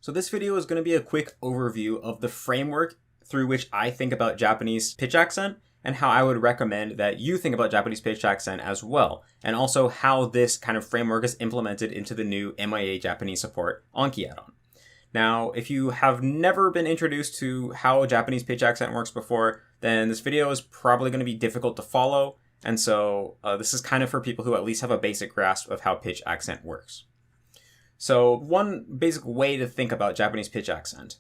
So this video is going to be a quick overview of the framework through which I think about Japanese pitch accent and how I would recommend that you think about Japanese pitch accent as well, and also how this kind of framework is implemented into the new MIA Japanese support Anki add-on. Now, if you have never been introduced to how Japanese pitch accent works before, then this video is probably going to be difficult to follow, and so this is kind of for people who at least have a basic grasp of how pitch accent works. So one basic way to think about Japanese pitch accent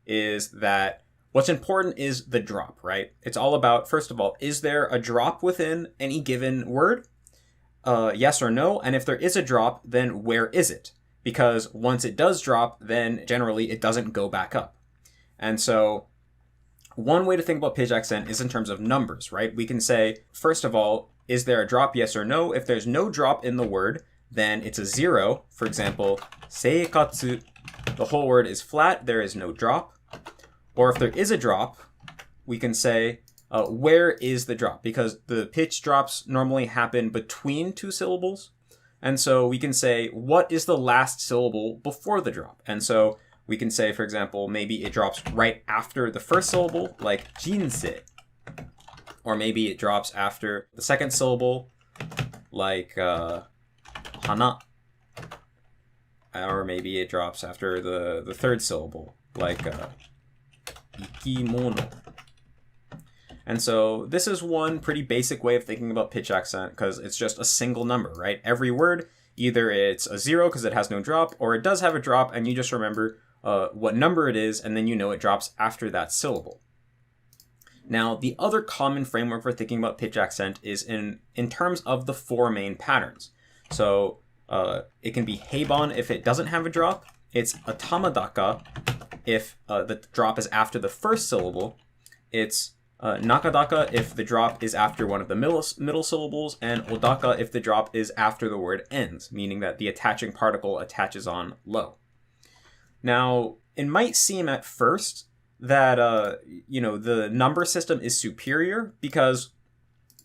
is that what's important is the drop, right? It's all about, first of all, is there a drop within any given word? Yes or no? And if there is a drop, then where is it? Because once it does drop, then generally it doesn't go back up. And so one way to think about pitch accent is in terms of numbers, right? We can say, first of all, is there a drop? Yes or no? If there's no drop in the word, then it's a 0. For example, seikatsu, the whole word is flat, there is no drop. Or if there is a drop, we can say, where is the drop? Because the pitch drops normally happen between two syllables. And so we can say, what is the last syllable before the drop? And so we can say, for example, maybe it drops right after the first syllable, like jinsei. Or maybe it drops after the second syllable, like hana. Or maybe it drops after the third syllable, like ikimono. And so this is one pretty basic way of thinking about pitch accent because it's just a single number, right? Every word, either it's a 0 because it has no drop, or it does have a drop and you just remember what number it is, and then you know it drops after that syllable. Now, the other common framework for thinking about pitch accent is in terms of the four main patterns. So it can be heibon if it doesn't have a drop. It's a tamadaka if the drop is after the first syllable. It's nakadaka if the drop is after one of the middle syllables, and odaka if the drop is after the word ends, meaning that the attaching particle attaches on low. Now, it might seem at first that the number system is superior because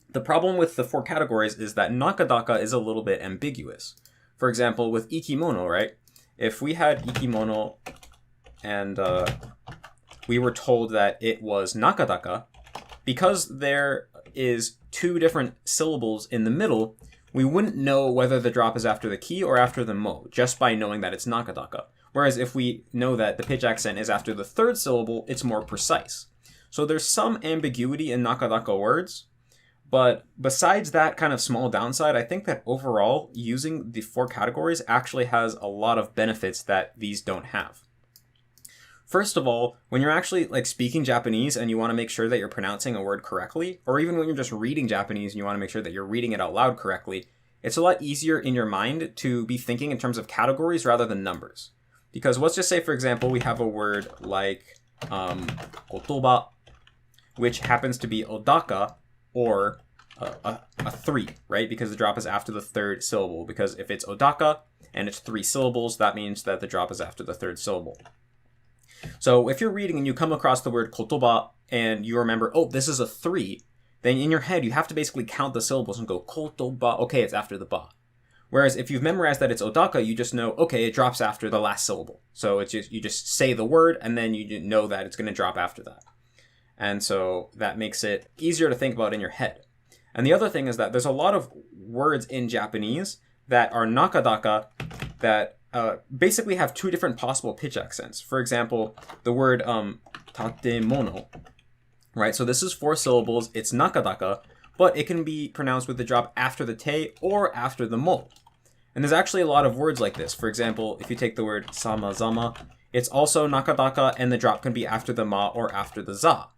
the problem with the four categories is that nakadaka is a little bit ambiguous. For example, with ikimono, right? If we had ikimono and we were told that it was nakadaka, because there is two different syllables in the middle, we wouldn't know whether the drop is after the ki or after the mo, just by knowing that it's nakadaka. Whereas if we know that the pitch accent is after the third syllable, it's more precise. So there's some ambiguity in nakadaka words, but besides that kind of small downside, I think that overall, using the four categories actually has a lot of benefits that these don't have. First of all, when you're actually speaking Japanese and you want to make sure that you're pronouncing a word correctly, or even when you're just reading Japanese and you want to make sure that you're reading it out loud correctly, it's a lot easier in your mind to be thinking in terms of categories rather than numbers. Because let's just say, for example, we have a word like kotoba, which happens to be odaka, or a 3, right? Because the drop is after the third syllable. Because if it's odaka and it's 3 syllables, that means that the drop is after the third syllable. So if you're reading and you come across the word kotoba and you remember, oh, this is a 3, then in your head you have to basically count the syllables and go kotoba, okay, it's after the ba. Whereas if you've memorized that it's odaka, you just know, okay, it drops after the last syllable. So it's just, you just say the word and then you know that it's going to drop after that. And so that makes it easier to think about in your head. And the other thing is that there's a lot of words in Japanese that are nakadaka that basically have two different possible pitch accents. For example, the word tatemono, right? So this is 4 syllables, it's nakadaka, but it can be pronounced with the drop after the te or after the mo. And there's actually a lot of words like this. For example, if you take the word samazama, it's also nakadaka and the drop can be after the ma or after the za.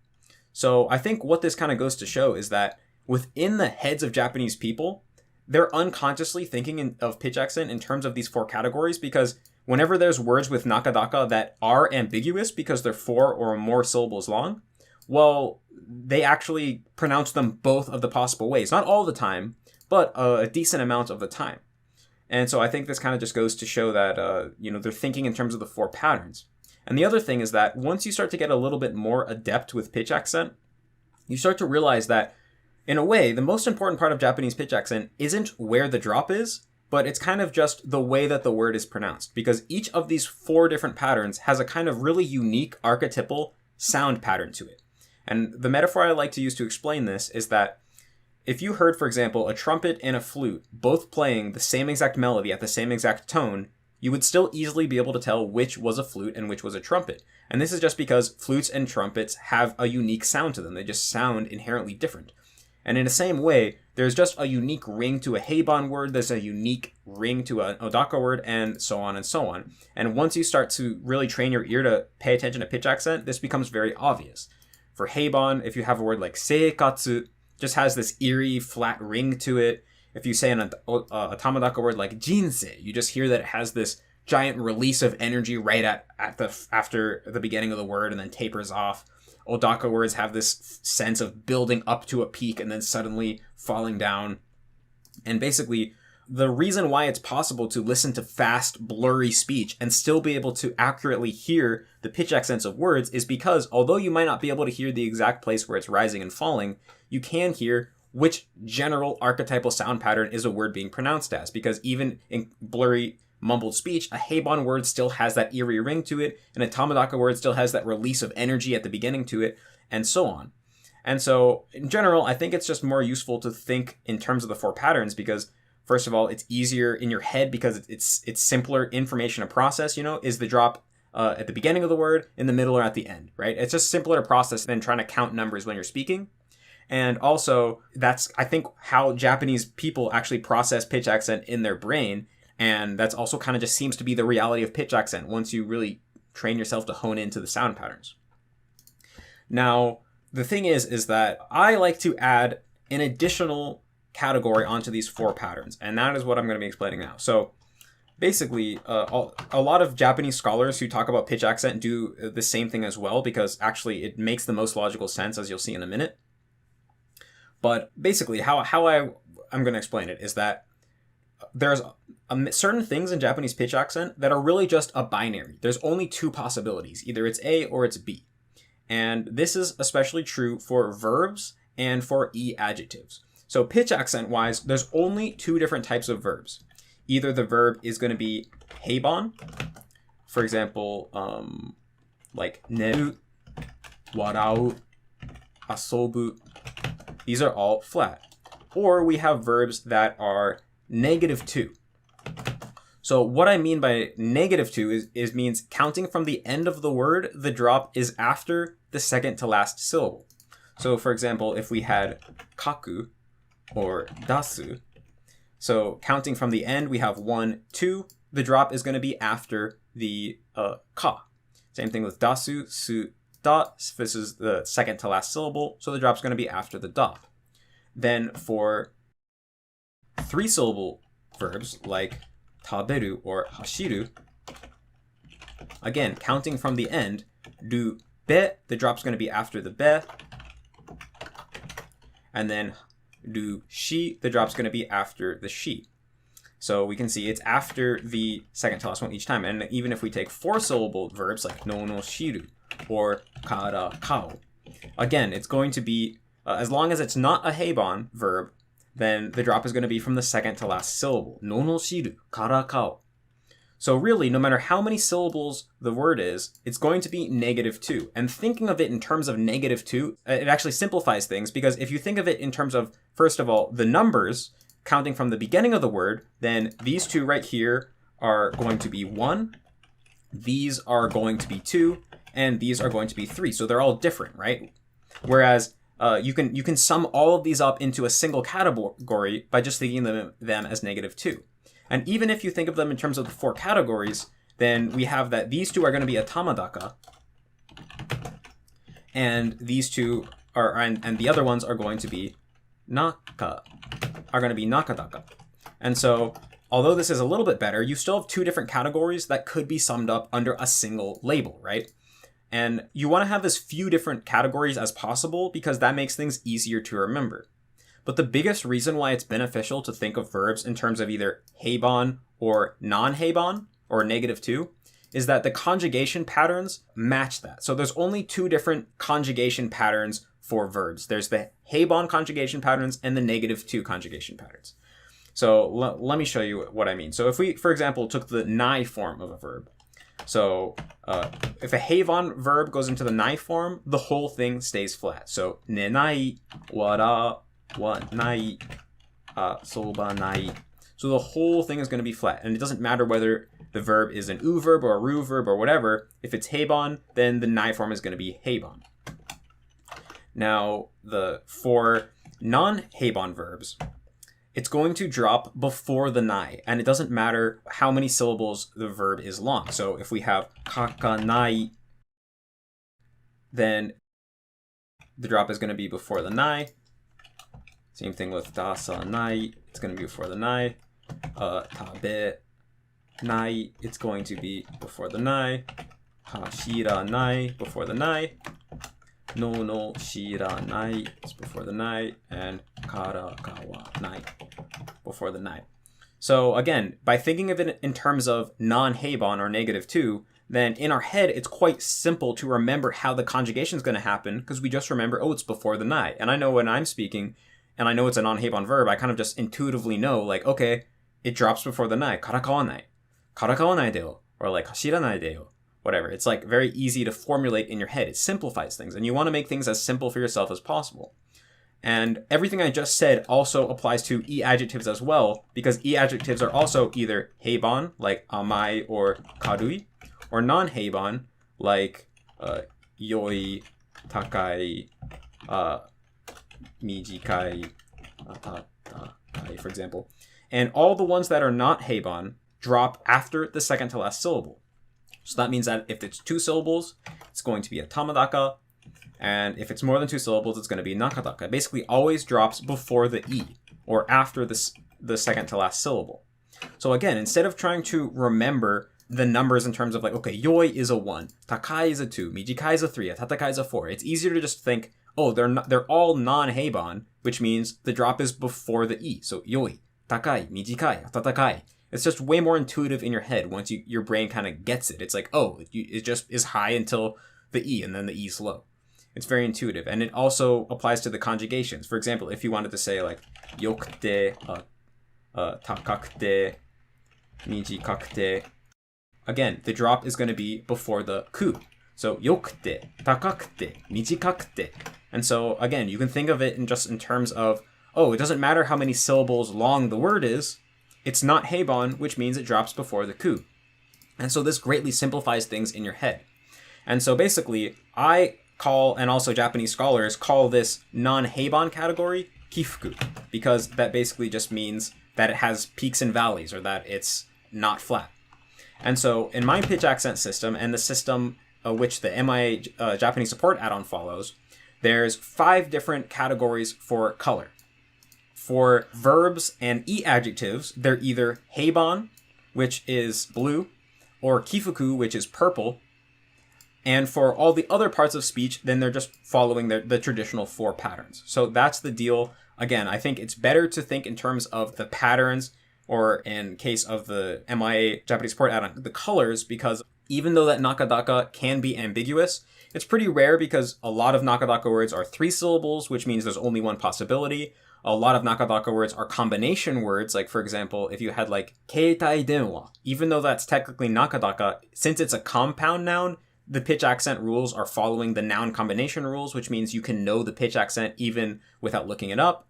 So I think what this kind of goes to show is that within the heads of Japanese people, they're unconsciously thinking of pitch accent in terms of these 4 categories, because whenever there's words with nakadaka that are ambiguous because they're 4 or more syllables long, well, they actually pronounce them both of the possible ways. Not all the time, but a decent amount of the time. And so I think this kind of just goes to show that, they're thinking in terms of the 4 patterns. And the other thing is that once you start to get a little bit more adept with pitch accent, you start to realize that, in a way, the most important part of Japanese pitch accent isn't where the drop is, but it's kind of just the way that the word is pronounced, because each of these 4 different patterns has a kind of really unique archetypal sound pattern to it. And the metaphor I like to use to explain this is that if you heard, for example, a trumpet and a flute both playing the same exact melody at the same exact tone, you would still easily be able to tell which was a flute and which was a trumpet. And this is just because flutes and trumpets have a unique sound to them. They just sound inherently different. And in the same way, there's just a unique ring to a Heiban word, there's a unique ring to an Odaka word, and so on and so on. And once you start to really train your ear to pay attention to pitch accent, this becomes very obvious. For Heiban, if you have a word like seikatsu, just has this eerie, flat ring to it. If you say a Tamadaka word like jinsei, you just hear that it has this giant release of energy right after the beginning of the word and then tapers off. Odaka words have this sense of building up to a peak and then suddenly falling down. And basically, the reason why it's possible to listen to fast, blurry speech and still be able to accurately hear the pitch accents of words is because, although you might not be able to hear the exact place where it's rising and falling, you can hear which general archetypal sound pattern is a word being pronounced as, because even in blurry, mumbled speech, a Heiban word still has that eerie ring to it, and a Tamadaka word still has that release of energy at the beginning to it, and so on. And so, in general, I think it's just more useful to think in terms of the 4 patterns, because, first of all, it's easier in your head because it's simpler information to process, is the drop at the beginning of the word, in the middle, or at the end, right? It's just simpler to process than trying to count numbers when you're speaking. And also, that's, I think, how Japanese people actually process pitch accent in their brain. And that's also kind of just seems to be the reality of pitch accent once you really train yourself to hone into the sound patterns. Now, the thing is that I like to add an additional category onto these 4 patterns. And that is what I'm going to be explaining now. So basically, a lot of Japanese scholars who talk about pitch accent do the same thing as well, because actually it makes the most logical sense, as you'll see in a minute. But basically, how I'm going to explain it is that there's certain things in Japanese pitch accent that are really just a binary. There's only 2 possibilities. Either it's A or it's B. And this is especially true for verbs and for E adjectives. So pitch accent wise, there's only 2 different types of verbs. Either the verb is going to be Heiban, for example, like neru, warau, asobu. These are all flat. Or we have verbs that are -2. So what I mean by -2 is means counting from the end of the word, the drop is after the second to last syllable. So for example, if we had kaku or dasu, so counting from the end, we have 1, 2, the drop is going to be after the ka. Same thing with dasu, su, da. This is the second to last syllable, so the drop's going to be after the da. Then for 3-syllable verbs like taberu or hashiru, again, counting from the end, ru, be, the drop's going to be after the be. And then ru, shi, the drop's going to be after the shi. So we can see it's after the second to last one each time. And even if we take 4-syllable verbs like no no shiru or kara kao, again, it's going to be, as long as it's not a Heiban verb, then the drop is going to be from the second to last syllable. No no shiru, kara kao. So really, no matter how many syllables the word is, it's going to be -2. And thinking of it in terms of -2, it actually simplifies things, because if you think of it in terms of, first of all, the numbers, counting from the beginning of the word, then these 2 right here are going to be 1, these are going to be 2, and these are going to be 3. So they're all different, right? Whereas you can sum all of these up into a single category by just thinking of them as -2. And even if you think of them in terms of the 4 categories, then we have that these 2 are going to be a tamadaka, and these 2 are, and the other ones are going to be nakadaka. And so, although this is a little bit better, you still have 2 different categories that could be summed up under a single label, right? And you want to have as few different categories as possible, because that makes things easier to remember. But the biggest reason why it's beneficial to think of verbs in terms of either Heiban or non-Heiban, or -2, is that the conjugation patterns match that. So there's only 2 different conjugation patterns for verbs. There's the Heiban conjugation patterns and the -2 conjugation patterns. So let me show you what I mean. So if we, for example, took the nai form of a verb. So if a heibon verb goes into the nai form, the whole thing stays flat. So nenai, wara, wa nai, soba nai. So the whole thing is going to be flat. And it doesn't matter whether the verb is an u verb or a ru verb or whatever. If it's heibon, then the nai form is going to be heibon. Now, for non-heibon verbs, it's going to drop before the nai, and it doesn't matter how many syllables the verb is long. So if we have kakanai, then the drop is going to be before the nai. Same thing with dasanai, it's going to be before the nai. Tabe nai, it's going to be before the nai. Hashiranai, before the nai. No shiranai is before the nai, and karakawa nai before the nai. So again, by thinking of it in terms of non-heibon or -2, then in our head it's quite simple to remember how the conjugation is going to happen, because we just remember, oh, it's before the nai. And I know when I'm speaking, and I know it's a non-heibon verb, I kind of just intuitively know, like, okay, it drops before the nai. Karakawanai. Karakawanai deo. Or like hashiranai deo. Whatever. It's like very easy to formulate in your head. It simplifies things, and you want to make things as simple for yourself as possible. And everything I just said also applies to e-adjectives as well, because e-adjectives are also either heibon, like amai or karui, or non-heibon, like yoi, takai, mijikai, takai, for example. And all the ones that are not heibon drop after the second to last syllable. So that means that if it's 2 syllables, it's going to be a tamadaka. And if it's more than 2 syllables, it's going to be nakadaka. It basically always drops before the e, or after the second to last syllable. So again, instead of trying to remember the numbers in terms of like, okay, yoi is a 1, takai is a 2, mijikai is a 3, tatakai is a 4. It's easier to just think, oh, they're all non-heibon, which means the drop is before the e. So yoi, takai, mijikai, tatakai. It's just way more intuitive in your head once your brain kind of gets it. It's like, oh, it just is high until the e, and then the e is low. It's very intuitive. And it also applies to the conjugations. For example, if you wanted to say like yokute, takakute, mijikakute, again, the drop is going to be before the ku. So yokute, takakute, mijikakute. And so again, you can think of it in terms of, oh, it doesn't matter how many syllables long the word is. It's not heibon, which means it drops before the ku. And so this greatly simplifies things in your head. And so basically, I call, and also Japanese scholars call this non-heibon category kifuku, because that basically just means that it has peaks and valleys, or that it's not flat. And so in my pitch accent system, and the system which the MIA Japanese support add-on follows, there's 5 different categories for color. For verbs and e-adjectives, they're either heibon, which is blue, or kifuku, which is purple. And for all the other parts of speech, then they're just following the traditional 4 patterns. So that's the deal. Again, I think it's better to think in terms of the patterns, or in case of the MIA Japanese support add-on, the colors, because even though that nakadaka can be ambiguous, it's pretty rare because a lot of nakadaka words are 3 syllables, which means there's only one possibility. A lot of nakadaka words are combination words, like for example, if you had like keitai denwa, even though that's technically nakadaka, since it's a compound noun, the pitch accent rules are following the noun combination rules, which means you can know the pitch accent even without looking it up.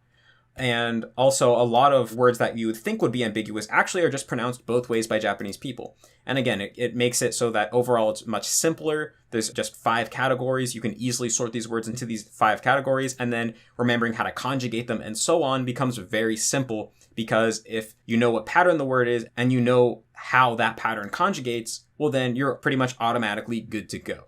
And also a lot of words that you would think would be ambiguous actually are just pronounced both ways by Japanese people. And again, it makes it so that overall it's much simpler. There's just 5 categories. You can easily sort these words into these 5 categories, and then remembering how to conjugate them and so on becomes very simple, because if you know what pattern the word is and you know how that pattern conjugates, well then you're pretty much automatically good to go.